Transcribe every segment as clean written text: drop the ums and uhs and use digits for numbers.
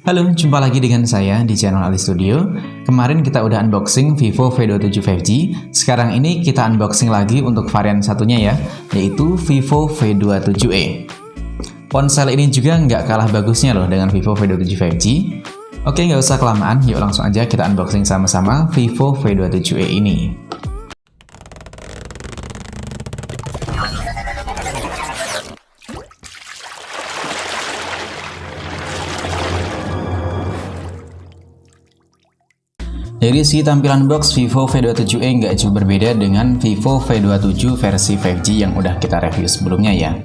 Halo, jumpa lagi dengan saya di channel Ali Studio. Kemarin kita udah unboxing Vivo V27 5G. Sekarang ini kita unboxing lagi untuk varian satunya ya, yaitu Vivo V27e. Ponsel ini juga nggak kalah bagusnya loh dengan Vivo V27 5G. Oke, nggak usah kelamaan, yuk langsung aja kita unboxing sama-sama Vivo V27e ini. Dari segi tampilan box, Vivo V27e nggak jauh berbeda dengan Vivo V27 versi 5G yang udah kita review sebelumnya ya.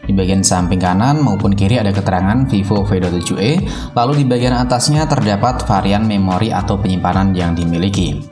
Di bagian samping kanan maupun kiri ada keterangan Vivo V27e, lalu di bagian atasnya terdapat varian memori atau penyimpanan yang dimiliki.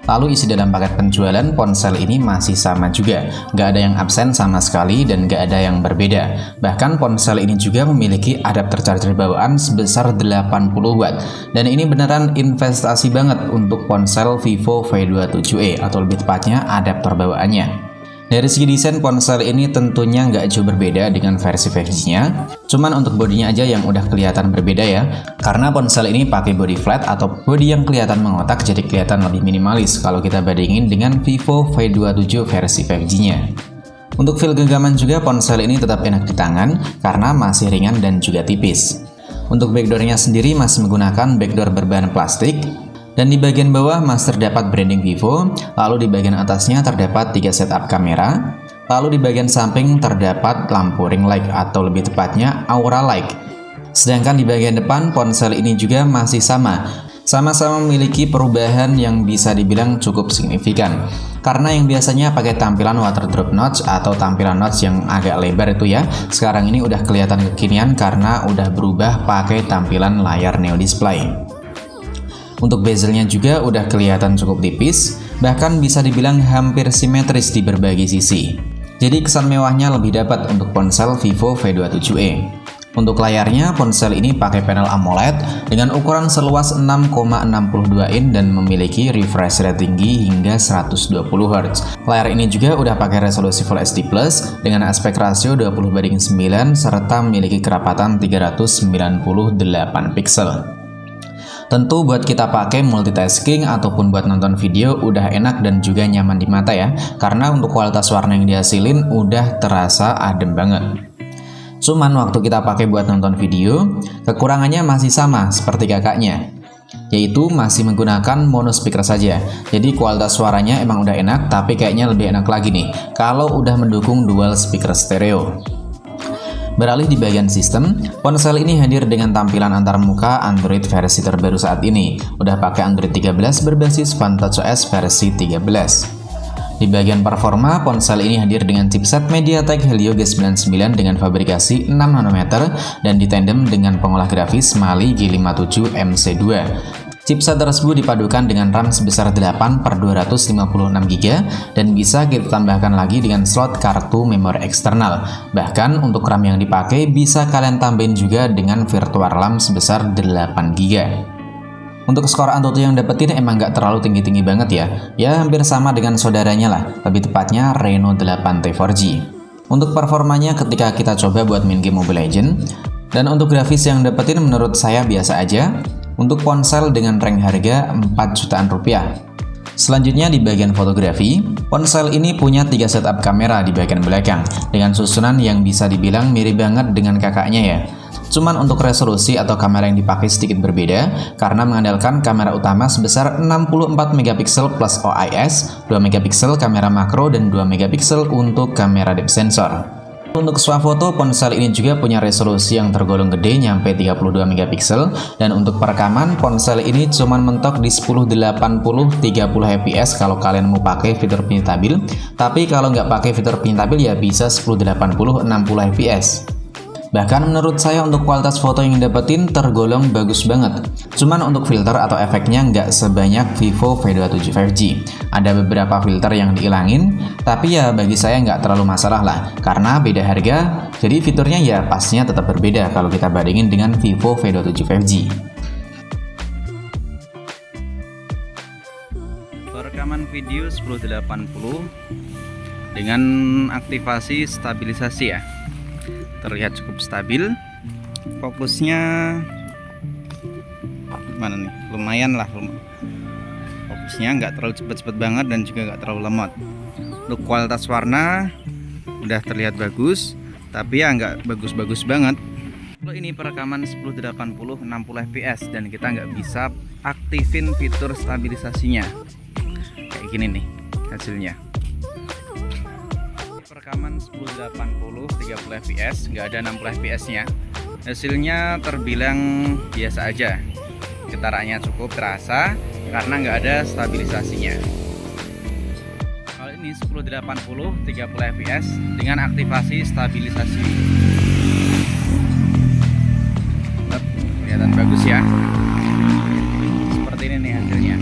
Lalu isi dalam paket penjualan ponsel ini masih sama juga, nggak ada yang absen sama sekali dan nggak ada yang berbeda. Bahkan ponsel ini juga memiliki adapter charger bawaan sebesar 80 watt. Dan ini beneran investasi banget untuk ponsel Vivo V27e atau lebih tepatnya adaptor bawaannya. Dari segi desain ponsel ini tentunya nggak jauh berbeda dengan versi 5G-nya. Cuman untuk bodinya aja yang udah kelihatan berbeda ya. Karena ponsel ini pakai body flat atau body yang kelihatan mengotak, jadi kelihatan lebih minimalis kalau kita bandingin dengan Vivo V27 versi 5G-nya. Untuk feel genggaman juga ponsel ini tetap enak di tangan karena masih ringan dan juga tipis. Untuk backdoor-nya sendiri masih menggunakan backdoor berbahan plastik. Dan di bagian bawah masih terdapat branding Vivo, lalu di bagian atasnya terdapat 3 setup kamera, lalu di bagian samping terdapat lampu ring light atau lebih tepatnya aura light. Sedangkan di bagian depan ponsel ini juga masih sama-sama memiliki perubahan yang bisa dibilang cukup signifikan. Karena yang biasanya pakai tampilan water drop notch atau tampilan notch yang agak lebar itu ya, sekarang ini udah kelihatan kekinian karena udah berubah pakai tampilan layar neo display. Untuk bezelnya juga udah kelihatan cukup tipis, bahkan bisa dibilang hampir simetris di berbagai sisi. Jadi kesan mewahnya lebih dapat untuk ponsel Vivo V27e. Untuk layarnya, ponsel ini pakai panel AMOLED dengan ukuran seluas 6,62 in dan memiliki refresh rate tinggi hingga 120 Hz. Layar ini juga udah pakai resolusi Full HD Plus dengan aspek rasio 20:9 serta memiliki kerapatan 398 pixel. Tentu buat kita pakai multitasking ataupun buat nonton video udah enak dan juga nyaman di mata ya, karena untuk kualitas warna yang dihasilin udah terasa adem banget. Cuman waktu kita pakai buat nonton video, kekurangannya masih sama seperti kakaknya, yaitu masih menggunakan mono speaker saja. Jadi kualitas suaranya emang udah enak, tapi kayaknya lebih enak lagi nih kalau udah mendukung dual speaker stereo. Beralih di bagian sistem, ponsel ini hadir dengan tampilan antarmuka Android versi terbaru saat ini. Udah pakai Android 13 berbasis Vantage OS versi 13. Di bagian performa, ponsel ini hadir dengan chipset MediaTek Helio G99 dengan fabrikasi 6 nanometer dan ditandem dengan pengolah grafis Mali G57 MC2. Chipset tersebut dipadukan dengan RAM sebesar 8/256GB dan bisa kita tambahkan lagi dengan slot kartu memori eksternal. Bahkan untuk RAM yang dipakai bisa kalian tambahin juga dengan virtual RAM sebesar 8GB. Untuk skor Antutu yang dapetin emang nggak terlalu tinggi-tinggi banget ya hampir sama dengan saudaranya lah, lebih tepatnya Reno 8T 4G. Untuk performanya ketika kita coba buat main game Mobile Legends, dan untuk grafis yang dapetin menurut saya biasa aja. Untuk ponsel dengan rank harga 4 jutaan rupiah. Selanjutnya di bagian fotografi, ponsel ini punya 3 setup kamera di bagian belakang dengan susunan yang bisa dibilang mirip banget dengan kakaknya ya. Cuman untuk resolusi atau kamera yang dipakai sedikit berbeda karena mengandalkan kamera utama sebesar 64 megapiksel plus OIS, 2 megapiksel kamera makro dan 2 megapiksel untuk kamera depth sensor. Untuk swafoto, ponsel ini juga punya resolusi yang tergolong gede nyampe 32 megapiksel dan untuk perekaman ponsel ini cuman mentok di 1080 30 fps kalau kalian mau pakai fitur pintabil, tapi kalau nggak pakai fitur pintabil ya bisa 1080 60 fps. Bahkan menurut saya untuk kualitas foto yang dapetin tergolong bagus banget. Cuman untuk filter atau efeknya nggak sebanyak Vivo V27 5G. Ada beberapa filter yang dihilangin, tapi ya bagi saya nggak terlalu masalah lah. Karena beda harga, jadi fiturnya ya pastinya tetap berbeda kalau kita bandingin dengan Vivo V27 5G. Rekaman video 1080 dengan aktivasi stabilisasi ya. Terlihat cukup stabil, fokusnya gimana nih, lumayan lah, fokusnya nggak terlalu cepet-cepet banget dan juga nggak terlalu lemot. Untuk kualitas warna udah terlihat bagus, tapi ya nggak bagus-bagus banget. Kalau ini perekaman 1080 60 fps dan kita nggak bisa aktifin fitur stabilisasinya, kayak gini nih hasilnya. Perekaman 1080 30 fps, nggak ada 60 fps nya, hasilnya terbilang biasa aja. Getarannya cukup terasa karena nggak ada stabilisasinya. Kalau ini 1080 30 fps dengan aktivasi stabilisasi, kelihatan bagus ya. Seperti ini nih hasilnya.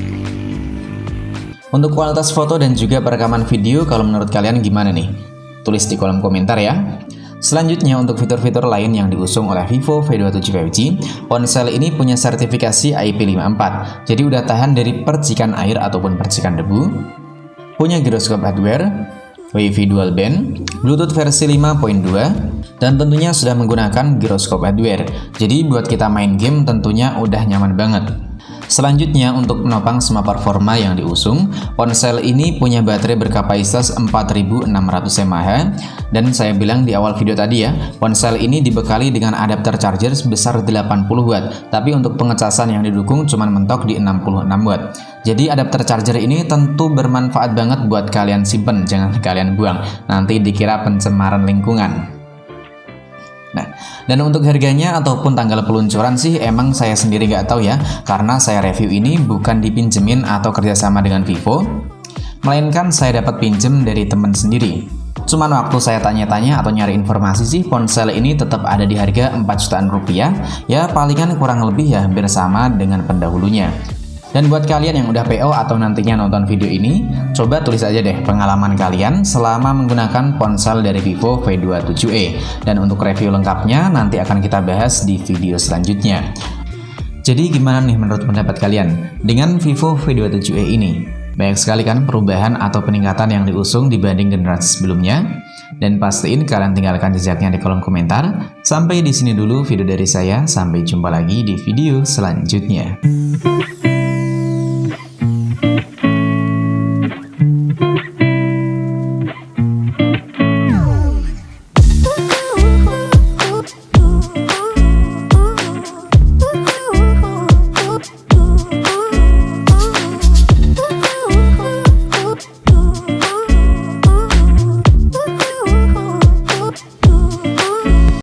Untuk kualitas foto dan juga perekaman video, kalau menurut kalian gimana nih? Tulis di kolom komentar ya. Selanjutnya, untuk fitur-fitur lain yang diusung oleh Vivo V27 5G, ponsel ini punya sertifikasi IP54, jadi udah tahan dari percikan air ataupun percikan debu, punya giroskop hardware, Wi-Fi dual band, Bluetooth versi 5.2, dan tentunya sudah menggunakan giroskop hardware. Jadi buat kita main game tentunya udah nyaman banget. Selanjutnya, untuk menopang semua performa yang diusung, ponsel ini punya baterai berkapasitas 4600 mAh, dan saya bilang di awal video tadi ya, ponsel ini dibekali dengan adapter charger sebesar 80 watt, tapi untuk pengecasan yang didukung cuma mentok di 66 watt. Jadi adapter charger ini tentu bermanfaat banget buat kalian simpen, jangan kalian buang, nanti dikira pencemaran lingkungan. Nah, dan untuk harganya ataupun tanggal peluncuran sih emang saya sendiri nggak tahu ya, karena saya review ini bukan dipinjemin atau kerjasama dengan Vivo, melainkan saya dapat pinjem dari temen sendiri. Cuman waktu saya tanya-tanya atau nyari informasi sih, ponsel ini tetap ada di harga 4 jutaan rupiah, ya palingan kurang lebih ya hampir sama dengan pendahulunya. Dan buat kalian yang udah PO atau nantinya nonton video ini, coba tulis aja deh pengalaman kalian selama menggunakan ponsel dari Vivo V27e. Dan untuk review lengkapnya nanti akan kita bahas di video selanjutnya. Jadi gimana nih menurut pendapat kalian dengan Vivo V27e ini? Banyak sekali kan perubahan atau peningkatan yang diusung dibanding generasi sebelumnya? Dan pastiin kalian tinggalkan jejaknya di kolom komentar. Sampai di sini dulu video dari saya, sampai jumpa lagi di video selanjutnya.